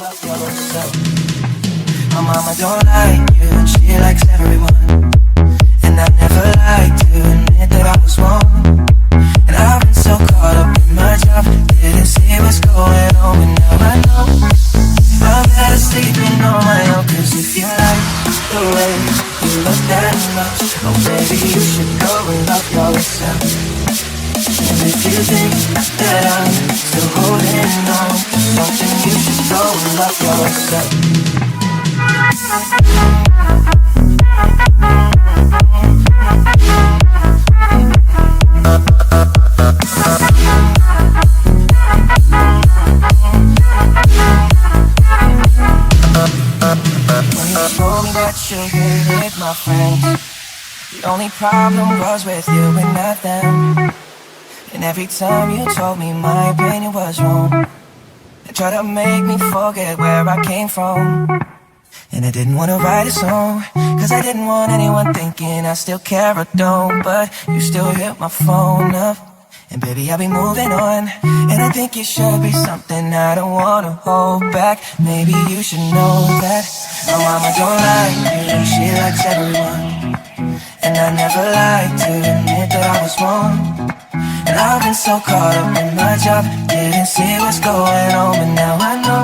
love yourself. My mama don't like you and she likes everyone. And I never like to admit that I was wrong. And I've been so caught up in my job, didn't see what's going on, but now I know I'm better sleeping on my own. Cause if you like the way you look that much, oh baby, you should go and love yourself. And if you think that I'm still holding on to something, you should go and love yourself. When you told me that you hated my friends, the only problem was with you and not them. And every time you told me my opinion was wrong, you tried to make me forget where I came from. And I didn't wanna write a song, cause I didn't want anyone thinking I still care or don't. But you still hit my phone up, and baby, I'll be moving on. And I think it should be something I don't wanna hold back. Maybe you should know that my mama don't like you and she likes everyone. And I never like to admit that I was wrong. And I've been so caught up in my job, didn't see what's going on, but now I know